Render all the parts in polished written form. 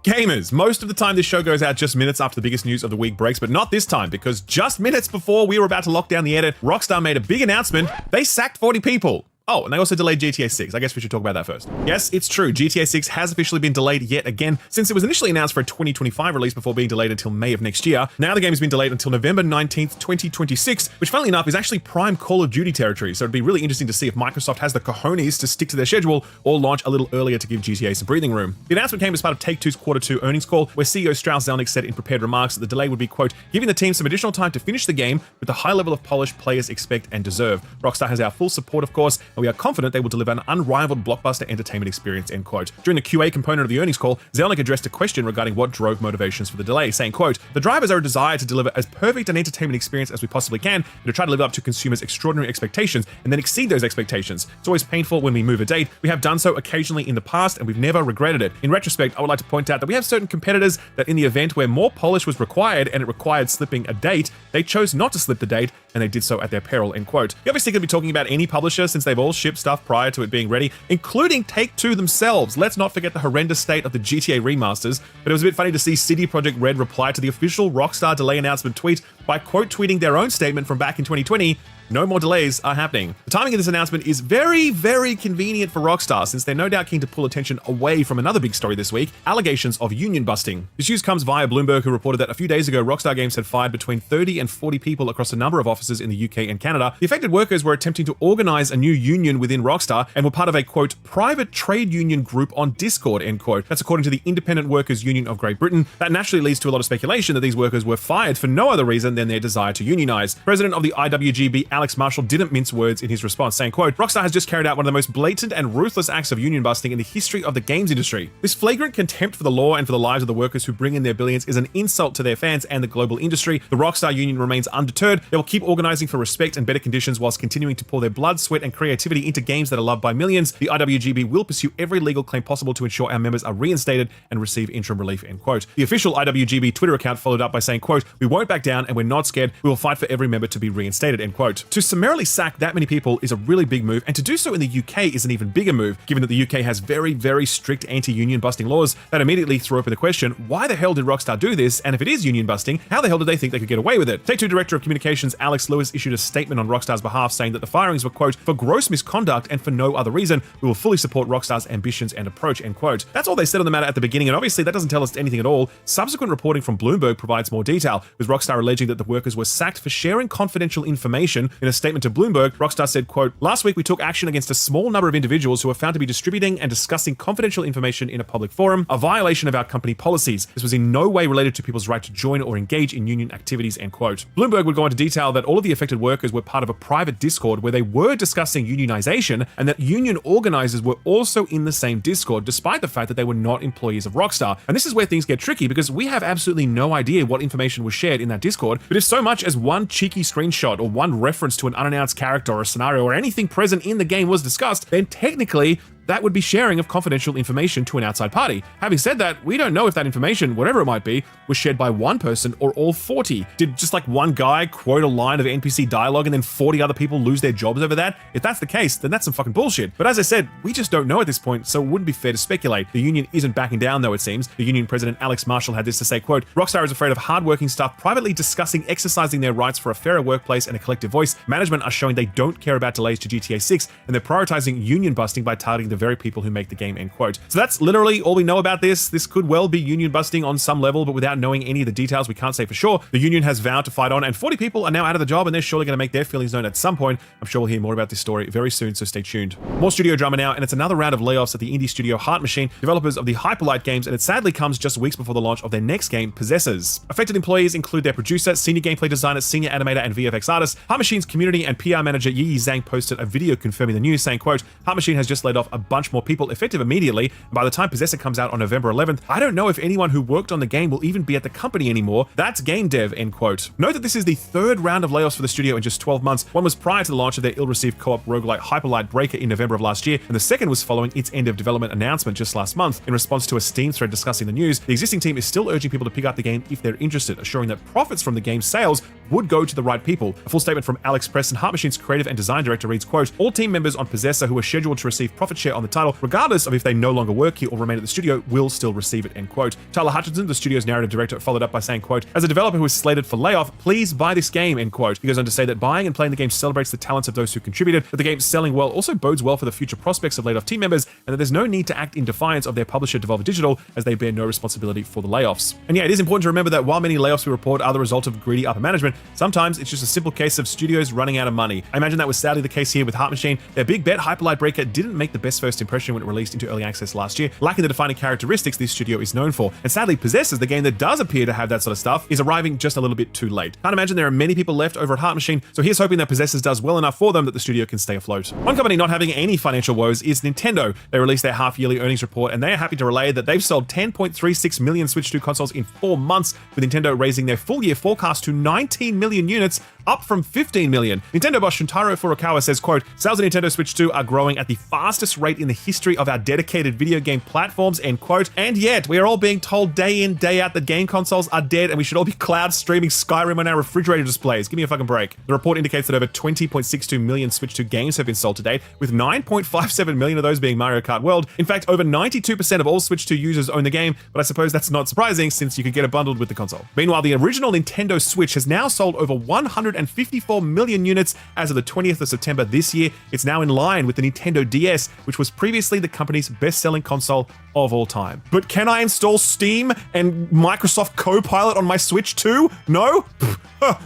Gamers, most of the time this show goes out just minutes after the biggest news of the week breaks, but not this time, because just minutes before we were about to lock down the edit, Rockstar made a big announcement. They sacked 40 people. Oh, and they also delayed GTA 6. I guess we should talk about that first. Yes, it's true. GTA 6 has officially been delayed yet again, since it was initially announced for a 2025 release before being delayed until May of next year. Now the game has been delayed until November 19th, 2026, which funnily enough is actually prime Call of Duty territory. So it'd be really interesting to see if Microsoft has the cojones to stick to their schedule or launch a little earlier to give GTA some breathing room. The announcement came as part of Take-Two's Q2 earnings call, where CEO Strauss Zelnick said in prepared remarks that the delay would be, quote, giving the team some additional time to finish the game with the high level of polish players expect and deserve. Rockstar has our full support, of course, and we are confident they will deliver an unrivaled blockbuster entertainment experience, end quote. During the QA component of the earnings call, Zelnick addressed a question regarding what drove motivations for the delay, saying, quote, the drivers are a desire to deliver as perfect an entertainment experience as we possibly can and to try to live up to consumers' extraordinary expectations and then exceed those expectations. It's always painful when we move a date. We have done so occasionally in the past and we've never regretted it. In retrospect, I would like to point out that we have certain competitors that in the event where more polish was required and it required slipping a date, they chose not to slip the date and they did so at their peril, end quote. You're obviously going to be talking about any publisher since they've all shipped stuff prior to it being ready, including Take-Two themselves. Let's not forget the horrendous state of the GTA remasters, but it was a bit funny to see CD Projekt Red reply to the official Rockstar delay announcement tweet by quote tweeting their own statement from back in 2020, no more delays are happening. The timing of this announcement is very, very convenient for Rockstar, since they're no doubt keen to pull attention away from another big story this week, allegations of union busting. This news comes via Bloomberg, who reported that a few days ago, Rockstar Games had fired between 30 and 40 people across a number of offices in the UK and Canada. The affected workers were attempting to organize a new union within Rockstar and were part of a, quote, private trade union group on Discord, end quote. That's according to the Independent Workers Union of Great Britain. That naturally leads to a lot of speculation that these workers were fired for no other reason than their desire to unionize. President of the IWGB, Alex Marshall, didn't mince words in his response, saying, quote, Rockstar has just carried out one of the most blatant and ruthless acts of union busting in the history of the games industry. This flagrant contempt for the law and for the lives of the workers who bring in their billions is an insult to their fans and the global industry. The Rockstar union remains undeterred. They will keep organizing for respect and better conditions whilst continuing to pour their blood, sweat, and creativity into games that are loved by millions. The IWGB will pursue every legal claim possible to ensure our members are reinstated and receive interim relief, end quote. The official IWGB Twitter account followed up by saying, quote, we won't back down and we're not scared. We will fight for every member to be reinstated, end quote. To summarily sack that many people is a really big move, and to do so in the UK is an even bigger move, given that the UK has very, very strict anti-union busting laws. That immediately threw open the question, why the hell did Rockstar do this? And if it is union busting, how the hell did they think they could get away with it? Take-Two Director of Communications Alex Lewis issued a statement on Rockstar's behalf saying that the firings were, quote, for gross misconduct and for no other reason. We will fully support Rockstar's ambitions and approach, end quote. That's all they said on the matter at the beginning, and obviously that doesn't tell us anything at all. Subsequent reporting from Bloomberg provides more detail, with Rockstar alleging that the workers were sacked for sharing confidential information. In a statement to Bloomberg, Rockstar said, quote, last week we took action against a small number of individuals who were found to be distributing and discussing confidential information in a public forum, a violation of our company policies. This was in no way related to people's right to join or engage in union activities, end quote. Bloomberg would go on to detail that all of the affected workers were part of a private Discord where they were discussing unionization, and that union organizers were also in the same Discord, despite the fact that they were not employees of Rockstar. And this is where things get tricky, because we have absolutely no idea what information was shared in that Discord, but if so much as one cheeky screenshot or one reference to an unannounced character or a scenario or anything present in the game was discussed, then technically that would be sharing of confidential information to an outside party. Having said that, we don't know if that information, whatever it might be, was shared by one person or all 40. Did just like one guy quote a line of NPC dialogue and then 40 other people lose their jobs over that? If that's the case, then that's some fucking bullshit. But as I said, we just don't know at this point, so it wouldn't be fair to speculate. The union isn't backing down though, it seems. The union president Alex Marshall had this to say, quote, Rockstar is afraid of hardworking staff privately discussing exercising their rights for a fairer workplace and a collective voice. Management are showing they don't care about delays to GTA 6, and they're prioritizing union busting by targeting the very people who make the game, end quote. So that's literally all we know about this. This could well be union busting on some level, but without knowing any of the details, we can't say for sure. The union has vowed to fight on, and 40 people are now out of the job, and they're surely going to make their feelings known at some point. I'm sure we'll hear more about this story very soon, so stay tuned. More studio drama now, and it's another round of layoffs at the indie studio Heart Machine, developers of the Hyperlight games, and it sadly comes just weeks before the launch of their next game, Possessors. Affected employees include their producer, senior gameplay designer, senior animator, and VFX artist. Heart Machine's community and PR manager Yi Zhang posted a video confirming the news, saying, quote, Heart Machine has just laid off a bunch more people effective immediately, and by the time Possessor comes out on November 11th, I don't know if anyone who worked on the game will even be at the company anymore. That's game dev, end quote. Note that this is the third round of layoffs for the studio in just 12 months. One was prior to the launch of their ill-received co-op roguelite Hyperlight Breaker in November of last year, and the second was following its end of development announcement just last month. In response to a Steam thread discussing the news, the existing team is still urging people to pick up the game if they're interested, assuring that profits from the game's sales would go to the right people. A full statement from Alex Preston, Heart Machine's creative and design director, reads, quote, all team members on Possessor who are scheduled to receive profit share on the title, regardless of if they no longer work here or remain at the studio, will still receive it, end quote. Tyler Hutchinson, the studio's narrative director, followed up by saying, quote, as a developer who is slated for layoff, please buy this game, end quote. He goes on to say that buying and playing the game celebrates the talents of those who contributed, but the game selling well also bodes well for the future prospects of laid off team members, and that there's no need to act in defiance of their publisher Devolver Digital, as they bear no responsibility for the layoffs. And yeah, it is important to remember that while many layoffs we report are the result of greedy upper management, sometimes it's just a simple case of studios running out of money. I imagine that was sadly the case here with Heart Machine. Their big bet, Hyper Light Breaker, didn't make the best first impression when it released into early access last year, lacking the defining characteristics this studio is known for. And sadly, Possessors, the game that does appear to have that sort of stuff, is arriving just a little bit too late. Can't imagine there are many people left over at Heart Machine, so here's hoping that Possessors does well enough for them that the studio can stay afloat. One company not having any financial woes is Nintendo. They released their half-yearly earnings report, and they are happy to relay that they've sold 10.36 million Switch 2 consoles in 4 months, with Nintendo raising their full-year forecast to 19 million units, up from 15 million. Nintendo boss Shuntaro Furukawa says, quote, sales of Nintendo Switch 2 are growing at the fastest rate in the history of our dedicated video game platforms, end quote. And yet, we are all being told day in, day out that game consoles are dead and we should all be cloud streaming Skyrim on our refrigerator displays. Give me a fucking break. The report indicates that over 20.62 million Switch 2 games have been sold to date, with 9.57 million of those being Mario Kart World. In fact, over 92% of all Switch 2 users own the game, but I suppose that's not surprising since you could get it bundled with the console. Meanwhile, the original Nintendo Switch has now sold over 154 million units as of the 20th of September this year. It's now in line with the Nintendo DS, which was previously the company's best-selling console of all time. But can I install Steam and Microsoft Copilot on my Switch 2? No?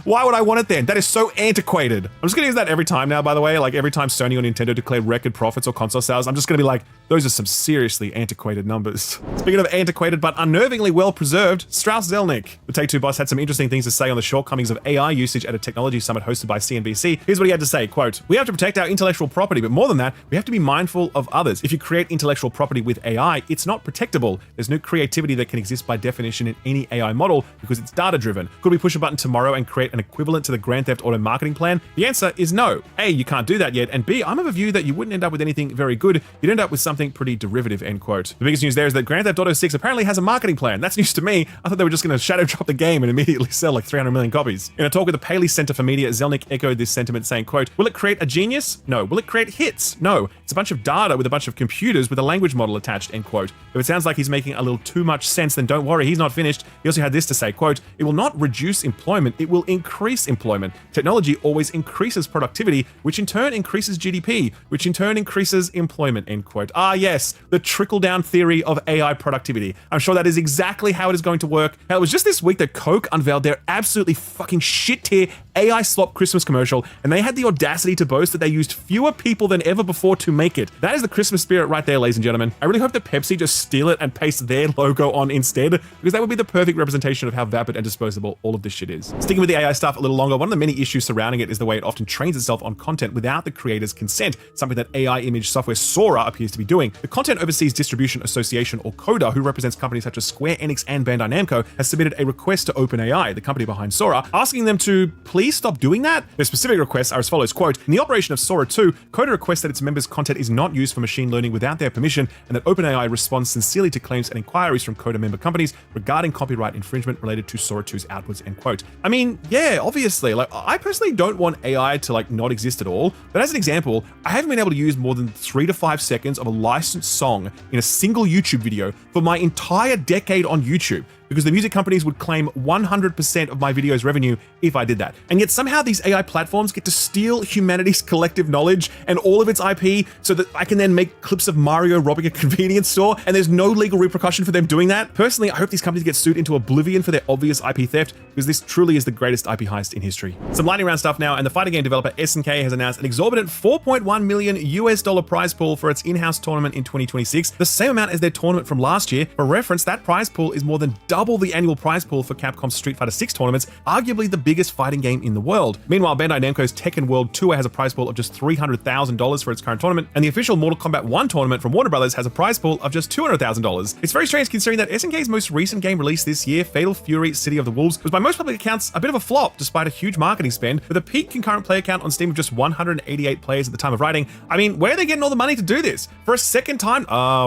Why would I want it then? That is so antiquated. I'm just gonna use that every time now, by the way. Like every time Sony or Nintendo declare record profits or console sales, I'm just gonna be like, those are some seriously antiquated numbers. Speaking of antiquated but unnervingly well preserved, Strauss Zelnick. The Take-Two boss had some interesting things to say on the shortcomings of AI usage at a technology summit hosted by CNBC. Here's what he had to say, quote, we have to protect our intellectual property, but more than that, we have to be mindful of others. If you create intellectual property with AI, it's not protectable. There's no creativity that can exist by definition in any AI model because it's data-driven. Could we push a button tomorrow and create an equivalent to the Grand Theft Auto marketing plan? The answer is no. A, you can't do that yet, and B, I'm of a view that you wouldn't end up with anything very good. You'd end up with something pretty derivative, end quote. The biggest news there is that Grand Theft Auto 6 apparently has a marketing plan. That's news to me. I thought they were just going to shadow drop the game and immediately sell like 300 million copies. In a talk with the Paley Center for Media, Zelnick echoed this sentiment saying, quote, will it create a genius? No. Will it create hits? No. It's a bunch of data with a bunch of computers with a language model attached, end quote. If it sounds like he's making a little too much sense, then don't worry, he's not finished. He also had this to say, quote, it will not reduce employment, it will increase employment. Technology always increases productivity, which in turn increases GDP, which in turn increases employment, end quote. Ah, yes, the trickle-down theory of AI productivity. I'm sure that is exactly how it is going to work. Now, it was just this week that Coke unveiled their absolutely fucking shit-tier AI slop Christmas commercial, and they had the audacity to boast that they used fewer people than ever before to make it. That is the Christmas spirit right there, ladies and gentlemen. I really hope that Pepsi just steal it and paste their logo on instead, because that would be the perfect representation of how vapid and disposable all of this shit is. Sticking with the AI stuff a little longer, one of the many issues surrounding it is the way it often trains itself on content without the creator's consent, something that AI image software Sora appears to be doing. The Content Overseas Distribution Association, or CODA, who represents companies such as Square Enix and Bandai Namco, has submitted a request to OpenAI, the company behind Sora, asking them to please stop doing that. Their specific requests are as follows, quote, in the operation of Sora 2, CODA requests that its members' content is not used for machine learning without their permission, and that OpenAI responds sincerely to claims and inquiries from CODA member companies regarding copyright infringement related to Sora 2's outputs, end quote. I mean, yeah, obviously, like, I personally don't want AI to like not exist at all, but as an example, I haven't been able to use more than 3 to 5 seconds of a licensed song in a single YouTube video for my entire decade on YouTube, because the music companies would claim 100% of my video's revenue if I did that. And yet somehow these AI platforms get to steal humanity's collective knowledge and all of its IP so that I can then make clips of Mario robbing a convenience store, and there's no legal repercussion for them doing that. Personally, I hope these companies get sued into oblivion for their obvious IP theft, because this truly is the greatest IP heist in history. Some lightning round stuff now, and the fighting game developer SNK has announced an exorbitant $4.1 million US prize pool for its in-house tournament in 2026, the same amount as their tournament from last year. For reference, that prize pool is more than double the annual prize pool for Capcom's Street Fighter 6 tournaments, arguably the biggest fighting game in the world. Meanwhile, Bandai Namco's Tekken World Tour has a prize pool of just $300,000 for its current tournament, and the official Mortal Kombat 1 tournament from Warner Brothers has a prize pool of just $200,000. It's very strange considering that SNK's most recent game released this year, Fatal Fury City of the Wolves, was by most public accounts a bit of a flop despite a huge marketing spend, with a peak concurrent player count on Steam of just 188 players at the time of writing. I mean, where are they getting all the money to do this? For a second time?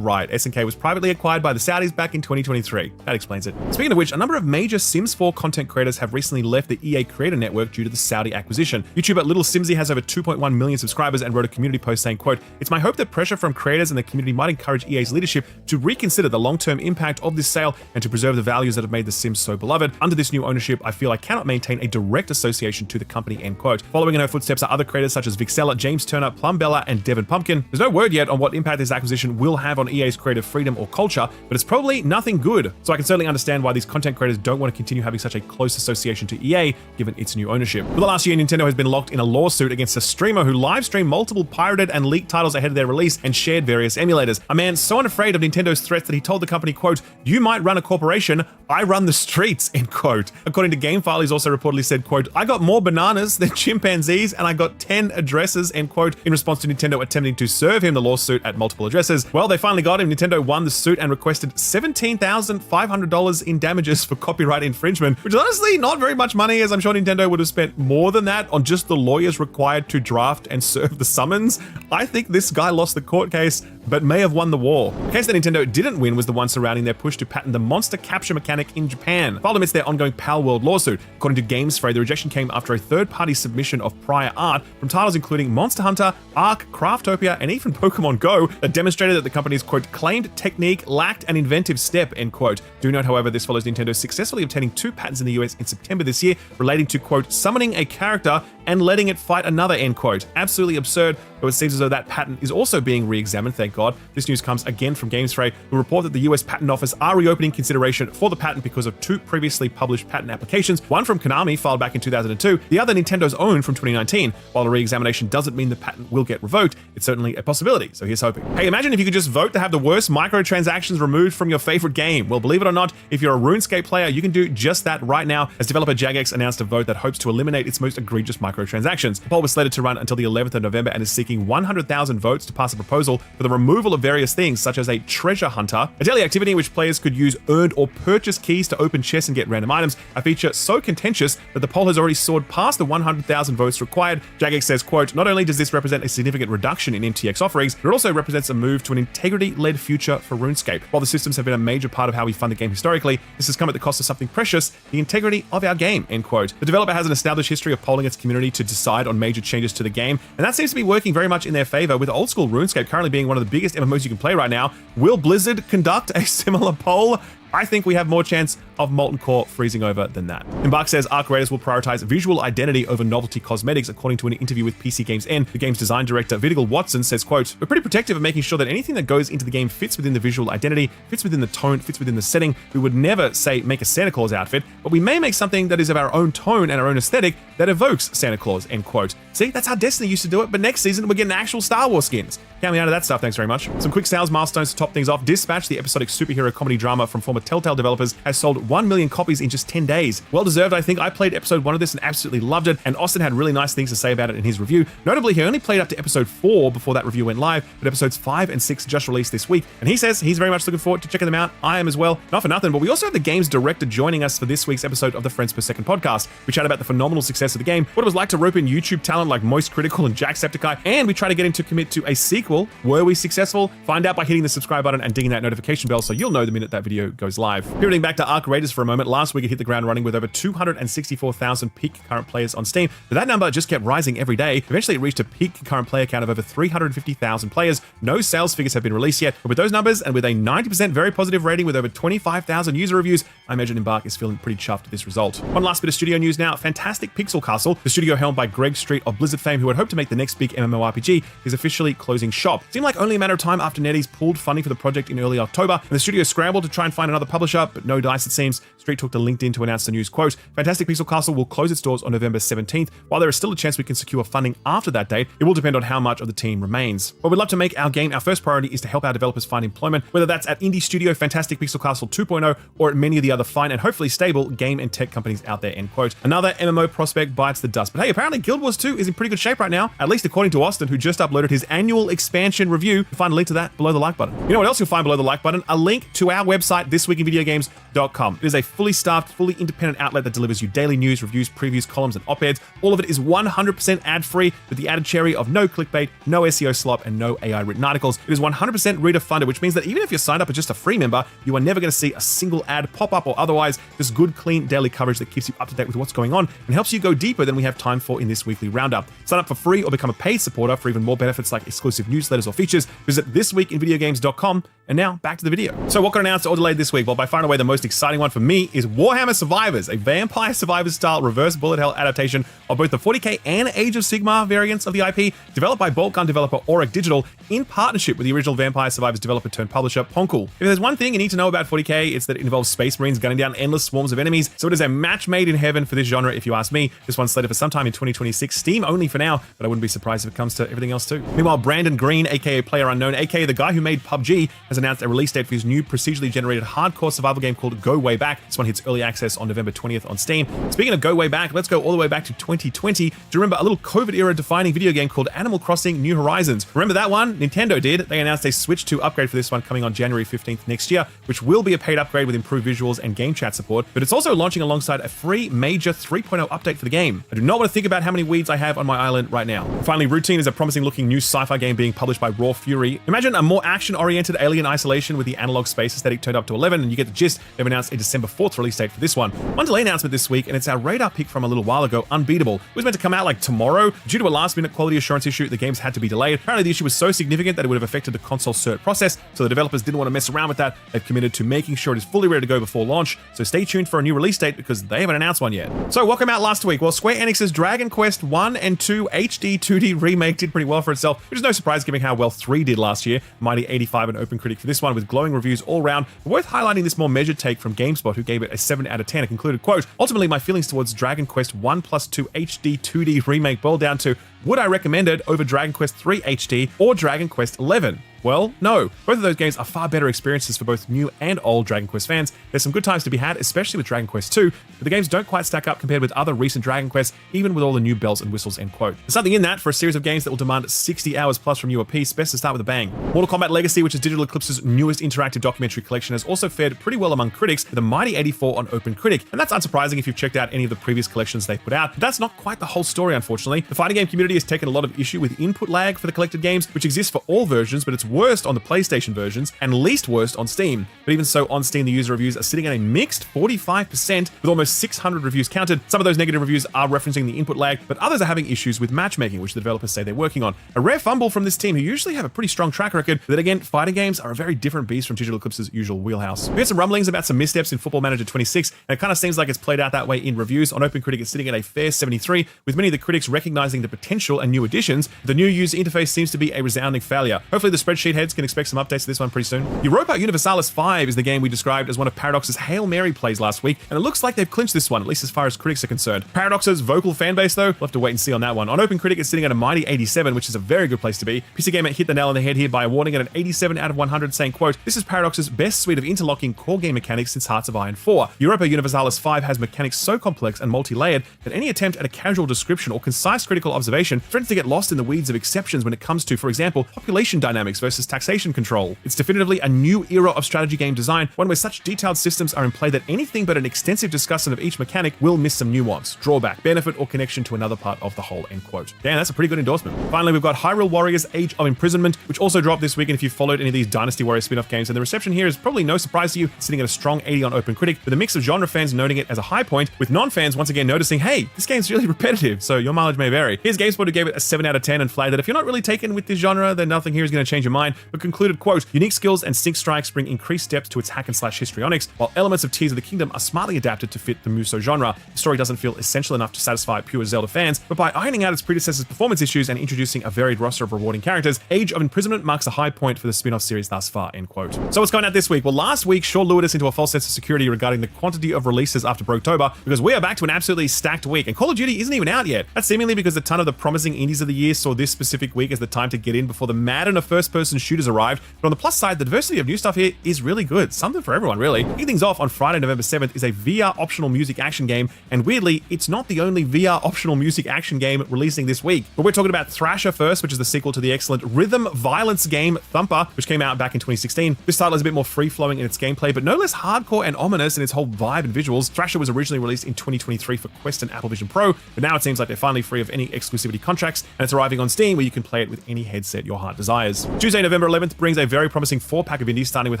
Right, SNK was privately acquired by the Saudis back in 2023. That explains it. Speaking of which, a number of major Sims 4 content creators have recently left the EA Creator Network due to the Saudi acquisition. YouTuber Little Simsy has over 2.1 million subscribers and wrote a community post saying, quote, "It's my hope that pressure from creators and the community might encourage EA's leadership to reconsider the long-term impact of this sale and to preserve the values that have made The Sims so beloved. Under this new ownership, I feel I cannot maintain a direct association to the company," end quote. Following in her footsteps are other creators such as Vixella, James Turner, Plumbella, and Devin Pumpkin. There's no word yet on what impact this acquisition will have on EA's creative freedom or culture, but it's probably nothing good. So I can certainly understand why these content creators don't want to continue having such a close association to EA, given its new ownership. For the last year, Nintendo has been locked in a lawsuit against a streamer who live-streamed multiple pirated and leaked titles ahead of their release and shared various emulators. A man so unafraid of Nintendo's threats that he told the company, quote, "You might run a corporation, I run the streets," end quote. According to GameFile, he's also reportedly said, quote, "I got more bananas than chimpanzees and I got 10 addresses," end quote, in response to Nintendo attempting to serve him the lawsuit at multiple addresses. Well, they finally got him. Nintendo won the suit and requested $17,500 in damages for copyright infringement, which is honestly not very much money, as I'm sure Nintendo would have spent more than that on just the lawyers required to draft and serve the summons. I think this guy lost the court case, but may have won the war. The case that Nintendo didn't win was the one surrounding their push to patent the monster capture mechanic in Japan, filed amidst their ongoing Pal World lawsuit. According to Games Fray, the rejection came after a third-party submission of prior art from titles including Monster Hunter, Ark, Craftopia, and even Pokemon Go that demonstrated that the company's, quote, "claimed technique lacked an inventive step," end quote. Do note, however, this follows Nintendo successfully obtaining 2 patents in the US in September this year relating to, quote, "summoning a character and letting it fight another," end quote. Absolutely absurd, but it seems as though that patent is also being re-examined, thank God. This news comes again from Games Fray, who report that the US Patent Office are reopening consideration for the patent because of 2 previously published patent applications, one from Konami filed back in 2002, the other Nintendo's own from 2019. While a re-examination doesn't mean the patent will get revoked, it's certainly a possibility, so here's hoping. Hey, imagine if you could just vote to have the worst microtransactions removed from your favorite game. Well, believe it or not, if you're a RuneScape player, you can do just that right now, as developer Jagex announced a vote that hopes to eliminate its most egregious microtransactions. The poll was slated to run until the 11th of November and is seeking 100,000 votes to pass a proposal for the removal of various things, such as a treasure hunter, a daily activity in which players could use earned or purchased keys to open chests and get random items, a feature so contentious that the poll has already soared past the 100,000 votes required. Jagex says, quote, "Not only does this represent a significant reduction in MTX offerings, but it also represents a move to an integrity-led future for RuneScape. While the systems have been a major part of how we fund the game historically, this has come at the cost of something precious, the integrity of our game," end quote. The developer has an established history of polling its community to decide on major changes to the game, and that seems to be working very much in their favor, with old school RuneScape currently being one of the biggest MMOs you can play right now. Will Blizzard conduct a similar poll? I think we have more chance of Molten Core freezing over than that. Embark says Arc creators will prioritize visual identity over novelty cosmetics, according to an interview with PC Games N. The game's design director, Vidigal Watson, says, quote, "We're pretty protective of making sure that anything that goes into the game fits within the visual identity, fits within the tone, fits within the setting. We would never say make a Santa Claus outfit, but we may make something that is of our own tone and our own aesthetic that evokes Santa Claus," end quote. See, that's how Destiny used to do it, but next season we're getting actual Star Wars skins. Count me out of that stuff, thanks very much. Some quick sales milestones to top things off. Dispatch, the episodic superhero comedy drama from former Telltale developers, has sold 1 million copies in just 10 days. Well deserved, I think. I played episode 1 of this and absolutely loved it, and Austin had really nice things to say about it in his review. Notably, he only played up to episode 4 before that review went live, but episodes 5 and 6 just released this week, and he says he's very much looking forward to checking them out. I am as well. Not for nothing, but we also have the game's director joining us for this week's episode of the Friends Per Second podcast. We chat about the phenomenal success of the game, what it was like to rope in YouTube talent like Moist Critical and Jacksepticeye, and we try to get him to commit to a sequel. Were we successful? Find out by hitting the subscribe button and dinging that notification bell so you'll know the minute that video goes live. Pivoting back to Arc Raiders for a moment, last week it hit the ground running with over 264,000 peak concurrent players on Steam, but that number just kept rising every day. Eventually it reached a peak concurrent player count of over 350,000 players. No sales figures have been released yet, but with those numbers and with a 90% very positive rating with over 25,000 user reviews, I imagine Embark is feeling pretty chuffed with this result. One last bit of studio news now. Fantastic Pixel Castle, the studio helmed by Greg Street of Blizzard fame, who had hoped to make the next big MMORPG, is officially closing shop. Seemed like only a matter of time after NetEase pulled funding for the project in early October, and the studio scrambled to try and find another publisher, but no dice it seems. Street took to LinkedIn to announce the news, quote, "Fantastic Pixel Castle will close its doors on November 17th. While there is still a chance we can secure funding after that date, it will depend on how much of the team remains. But we'd love to make our game our first priority is to help our developers find employment, whether that's at indie studio Fantastic Pixel Castle 2.0 or at many of the other fine and hopefully stable game and tech companies out there," end quote. Another MMO prospect bites the dust. But hey, apparently Guild Wars 2 2 is in pretty good shape right now, at least according to Austin, who just uploaded his annual expansion review. You'll find a link to that below the like button. You know what else you'll find below the like button? A link to our website, thisweekinvideogames.com. It is a fully staffed, fully independent outlet that delivers you daily news, reviews, previews, columns, and op-eds. All of it is 100% ad-free with the added cherry of no clickbait, no SEO slop, and no AI written articles. It is 100% reader funded, which means that even if you're signed up as just a free member, you are never going to see a single ad pop up or otherwise. Just good, clean daily coverage that keeps you up to date with what's going on and helps you go deeper than we have time for in this weekly roundup. Sign up for free or become a paid supporter for even more benefits like exclusive newsletters or features. Visit thisweekinvideogames.com. And now back to the video. So what got announced or delayed this week? Well, by far and away the most exciting one for me is Warhammer Survivors, a Vampire Survivors style reverse bullet hell adaptation of both the 40k and Age of Sigmar variants of the IP, developed by bolt gun developer Auric Digital in partnership with the original Vampire Survivors developer turned publisher Ponkel. If there's one thing you need to know about 40k, it's that it involves space marines gunning down endless swarms of enemies. So it is a match made in heaven for this genre, if you ask me. This one's slated for sometime in 2026, Steam only for now, but I wouldn't be surprised if it comes to everything else too. Meanwhile, Brandon Green, aka Player Unknown, aka the guy who made PUBG, has announced a release date for his new procedurally generated hardcore survival game called Go Way Back. This one hits early access on November 20th on Steam. Speaking of Go Way Back, let's go all the way back to 2020. Do you remember a little COVID era defining video game called Animal Crossing New Horizons? Remember that one? Nintendo did. They announced a Switch 2 upgrade for this one coming on January 15th next year, which will be a paid upgrade with improved visuals and game chat support, but it's also launching alongside a free major 3.0 update for the game. I do not want to think about how many weeds I have on my island right now. Finally, Routine is a promising looking new sci-fi game being published by Raw Fury. Imagine a more action-oriented Alien Isolation with the analog space aesthetic turned up to 11, and you get the gist. They've announced a December 4th release date for this one. One delay announcement this week, and it's our radar pick from a little while ago, Unbeatable. It was meant to come out like tomorrow. Due to a last-minute quality assurance issue, the games had to be delayed. Apparently, the issue was so significant that it would have affected the console cert process, so the developers didn't want to mess around with that. They've committed to making sure it is fully ready to go before launch, so stay tuned for a new release date because they haven't announced one yet. So what came out last week? Well, Square Enix's Dragon Quest 1 and 2 HD 2D remake did pretty well for itself, which is no surprise given how well 3 did last year. Mighty 85 and Open Critic for this one with glowing reviews all round. But worth highlighting this more measured take from GameSpot, who gave it a 7 out of 10 and concluded, quote, ultimately my feelings towards Dragon Quest 1 plus 2 HD 2D remake boil down to, would I recommend it over Dragon Quest 3 HD or Dragon Quest 11? Well, no. Both of those games are far better experiences for both new and old Dragon Quest fans. There's some good times to be had, especially with Dragon Quest 2, but the games don't quite stack up compared with other recent Dragon Quests, even with all the new bells and whistles, end quote. There's something in that for a series of games that will demand 60 hours plus from you apiece. Best to start with a bang. Mortal Kombat Legacy, which is Digital Eclipse's newest interactive documentary collection, has also fared pretty well among critics with a mighty 84 on Open Critic, and that's unsurprising if you've checked out any of the previous collections they've put out. But that's not quite the whole story, unfortunately. The fighting game community has taken a lot of issue with input lag for the collected games, which exists for all versions, but it's worst on the PlayStation versions and least worst on Steam. But even so, on Steam, the user reviews are sitting at a mixed 45% with almost 600 reviews counted. Some of those negative reviews are referencing the input lag, but others are having issues with matchmaking, which the developers say they're working on. A rare fumble from this team, who usually have a pretty strong track record, but then again, fighting games are a very different beast from Digital Eclipse's usual wheelhouse. We had some rumblings about some missteps in Football Manager 26, and it kind of seems like it's played out that way in reviews. On Open Critic, it's sitting at a fair 73, with many of the critics recognizing the potential and new additions. The new user interface seems to be a resounding failure. Hopefully the spreadsheet heads can expect some updates to this one pretty soon. Europa Universalis 5 is the game we described as one of Paradox's Hail Mary plays last week, and it looks like they've clinched this one, at least as far as critics are concerned. Paradox's vocal fanbase, though, we'll have to wait and see on that one. On Open Critic, it's sitting at a mighty 87, which is a very good place to be. PC Gamer hit the nail on the head here by awarding it an 87 out of 100, saying, quote, this is Paradox's best suite of interlocking core game mechanics since Hearts of Iron 4. Europa Universalis 5 has mechanics so complex and multi-layered that any attempt at a casual description or concise critical observation threatens to get lost in the weeds of exceptions when it comes to, for example, population dynamics versus taxation control. It's definitively a new era of strategy game design, one where such detailed systems are in play that anything but an extensive discussion of each mechanic will miss some nuance, drawback, benefit, or connection to another part of the whole, end quote. Damn, that's a pretty good endorsement. Finally, we've got Hyrule Warriors Age of Imprisonment, which also dropped this week, and if you've followed any of these Dynasty Warriors spin-off games, then the reception here is probably no surprise to you, sitting at a strong 80 on Open Critic, with a mix of genre fans noting it as a high point, with non-fans once again noticing, hey, this game's really repetitive, so your mileage may vary. Here's GameSpot, who gave it a 7 out of 10 and flagged that if you're not really taken with this genre, then nothing here is going to change your mind, but concluded, quote, unique skills and sync strikes bring increased depth to its hack and slash histrionics, while elements of Tears of the Kingdom are smartly adapted to fit the Musou genre. The story doesn't feel essential enough to satisfy pure Zelda fans, but by ironing out its predecessor's performance issues and introducing a varied roster of rewarding characters, Age of Imprisonment marks a high point for the spin-off series thus far, end quote. So what's going out this week? Well, last week Shaw lured us into a false sense of security regarding the quantity of releases after Broketober, because we are back to an absolutely stacked week, and Call of Duty isn't even out yet. That's seemingly because a ton of the promising indies of the year saw this specific week as the time to get in before the madden of first-person first-person shooters arrived, but on the plus side, the diversity of new stuff here is really good. Something for everyone, really. Kicking things off on Friday, November 7th is a VR optional music action game, and weirdly, it's not the only VR optional music action game releasing this week. But we're talking about Thrasher first, which is the sequel to the excellent rhythm violence game Thumper, which came out back in 2016. This title is a bit more free-flowing in its gameplay, but no less hardcore and ominous in its whole vibe and visuals. Thrasher was originally released in 2023 for Quest and Apple Vision Pro, but now it seems like they're finally free of any exclusivity contracts, and it's arriving on Steam where you can play it with any headset your heart desires. Tuesday, November 11th brings a very promising 4-pack of indies, starting with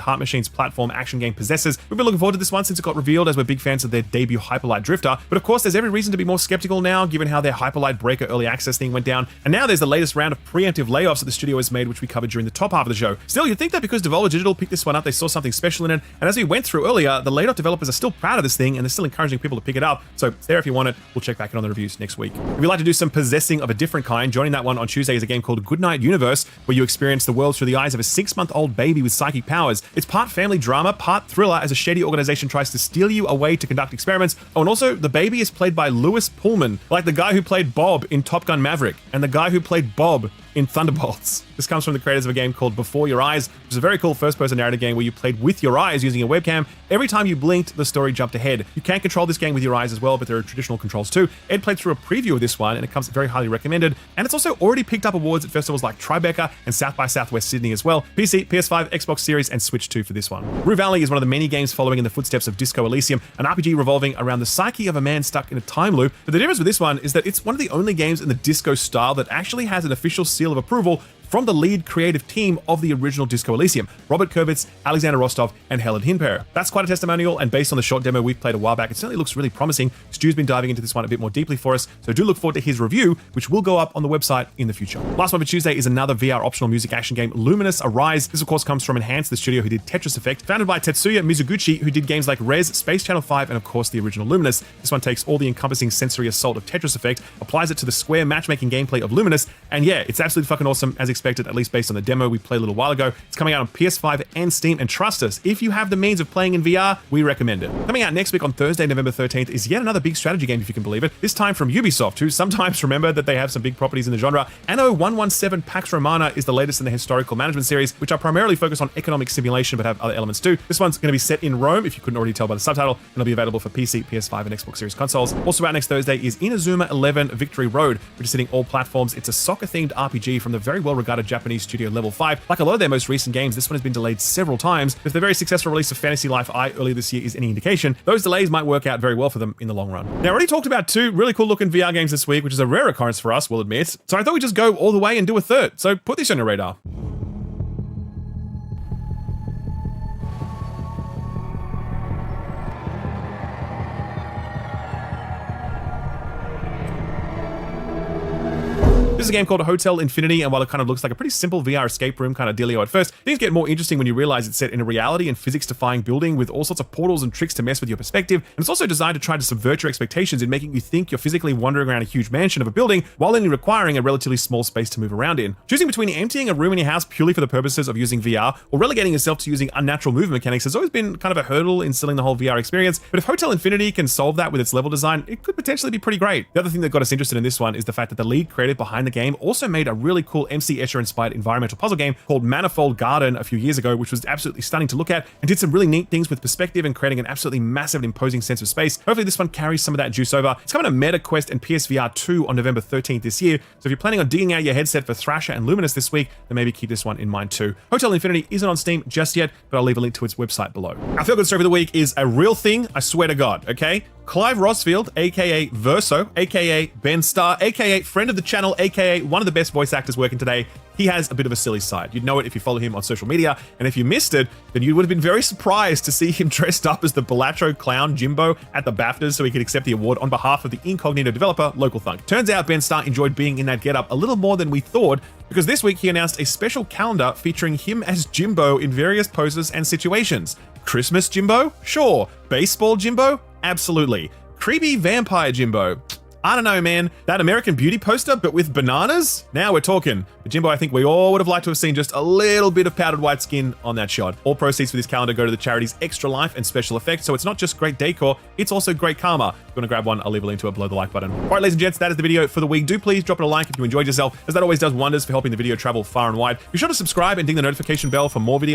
Heart Machine's platform action game Possessors. We've been looking forward to this one since it got revealed, as we're big fans of their debut Hyperlight Drifter, but of course there's every reason to be more skeptical now, given how their Hyperlight Breaker early access thing went down, and now there's the latest round of preemptive layoffs that the studio has made, which we covered during the top half of the show. Still, you'd think that because Devolver Digital picked this one up, they saw something special in it, and as we went through earlier, the laid-off developers are still proud of this thing, and they're still encouraging people to pick it up, so it's there if you want it. We'll check back in on the reviews next week. If you'd like to do some possessing of a different kind, joining that one on Tuesday is a game called Goodnight Universe, where you experience the world through the eyes of a 6-month-old baby with psychic powers. It's part family drama, part thriller, as a shady organization tries to steal you away to conduct experiments. Oh, and also, the baby is played by Lewis Pullman, like the guy who played Bob in Top Gun Maverick, and the guy who played Bob in Thunderbolts. This comes from the creators of a game called Before Your Eyes, which is a very cool first-person narrative game where you played with your eyes using a webcam. Every time you blinked, the story jumped ahead. You can control this game with your eyes as well, but there are traditional controls too. Ed played through a preview of this one, and it comes very highly recommended. And it's also already picked up awards at festivals like Tribeca and South by Southwest Sydney as well. PC, PS5, Xbox Series, and Switch 2 for this one. Rue Valley is one of the many games following in the footsteps of Disco Elysium, an RPG revolving around the psyche of a man stuck in a time loop. But the difference with this one is that it's one of the only games in the disco style that actually has an official seal of approval from the lead creative team of the original Disco Elysium, Robert Kurvitz, Alexander Rostov, and Helen Hinper. That's quite a testimonial, and based on the short demo we've played a while back, it certainly looks really promising. Stu's been diving into this one a bit more deeply for us, so do look forward to his review, which will go up on the website in the future. Last one for Tuesday is another VR optional music action game, Luminous Arise. This of course comes from Enhance, the studio who did Tetris Effect, founded by Tetsuya Mizuguchi, who did games like Rez, Space Channel 5, and of course the original Luminous. This one takes all the encompassing sensory assault of Tetris Effect, applies it to the square matchmaking gameplay of Luminous, and yeah, it's absolutely fucking awesome, as expected, at least based on the demo we played a little while ago. It's coming out on PS5 and Steam, and trust us, if you have the means of playing in VR, we recommend it. Coming out next week on Thursday, November 13th is yet another big strategy game, if you can believe it, this time from Ubisoft, who sometimes remember that they have some big properties in the genre. Anno 117 Pax Romana is the latest in the historical management series, which are primarily focused on economic simulation but have other elements too. This one's going to be set in Rome, if you couldn't already tell by the subtitle, and it'll be available for PC, PS5, and Xbox Series consoles. Also out next Thursday is Inazuma 11 Victory Road, which is hitting all platforms. It's a soccer-themed RPG from the very well-regarded Japanese studio Level 5. Like a lot of their most recent games, this one has been delayed several times. If the very successful release of Fantasy Life I earlier this year is any indication, those delays might work out very well for them in the long run. Now, I already talked about 2 really cool looking VR games this week, which is a rare occurrence for us, we'll admit. So I thought we'd just go all the way and do a third. So put this on your radar. This is a game called Hotel Infinity, and while it kind of looks like a pretty simple VR escape room kind of dealio at first, things get more interesting when you realize it's set in a reality and physics-defying building with all sorts of portals and tricks to mess with your perspective, and it's also designed to try to subvert your expectations in making you think you're physically wandering around a huge mansion of a building while only requiring a relatively small space to move around in. Choosing between emptying a room in your house purely for the purposes of using VR or relegating yourself to using unnatural movement mechanics has always been kind of a hurdle in selling the whole VR experience, but if Hotel Infinity can solve that with its level design, it could potentially be pretty great. The other thing that got us interested in this one is the fact that the lead creative behind the game also made a really cool MC Escher inspired environmental puzzle game called Manifold Garden a few years ago, which was absolutely stunning to look at and did some really neat things with perspective and creating an absolutely massive and imposing sense of space. Hopefully this one carries some of that juice over. It's coming to MetaQuest and PSVR 2 on November 13th this year, so if you're planning on digging out your headset for Thrasher and Luminous this week, then maybe keep this one in mind too. Hotel Infinity isn't on Steam just yet, but I'll leave a link to its website below. Our feel-good story for the week is a real thing, I swear to God, okay? Clive Rosfield, aka Verso, aka Ben Starr, aka friend of the channel, aka one of the best voice actors working today, he has a bit of a silly side. You'd know it if you follow him on social media, and if you missed it, then you would have been very surprised to see him dressed up as the Balatro clown Jimbo at the BAFTAs so he could accept the award on behalf of the incognito developer, Local Thunk. Turns out Ben Starr enjoyed being in that getup a little more than we thought, because this week he announced a special calendar featuring him as Jimbo in various poses and situations. Christmas Jimbo? Sure. Baseball Jimbo? Absolutely. Creepy vampire Jimbo? I don't know, man. That American Beauty poster, but with bananas? Now we're talking. But Jimbo, I think we all would have liked to have seen just a little bit of powdered white skin on that shot. All proceeds for this calendar go to the charities Extra Life and Special Effects, so it's not just great decor, it's also great karma. If you want to grab one, I'll leave a link to it below the like button. All right, ladies and gents, that is the video for the week. Do please drop it a like if you enjoyed yourself, as that always does wonders for helping the video travel far and wide. Be sure to subscribe and ding the notification bell for more videos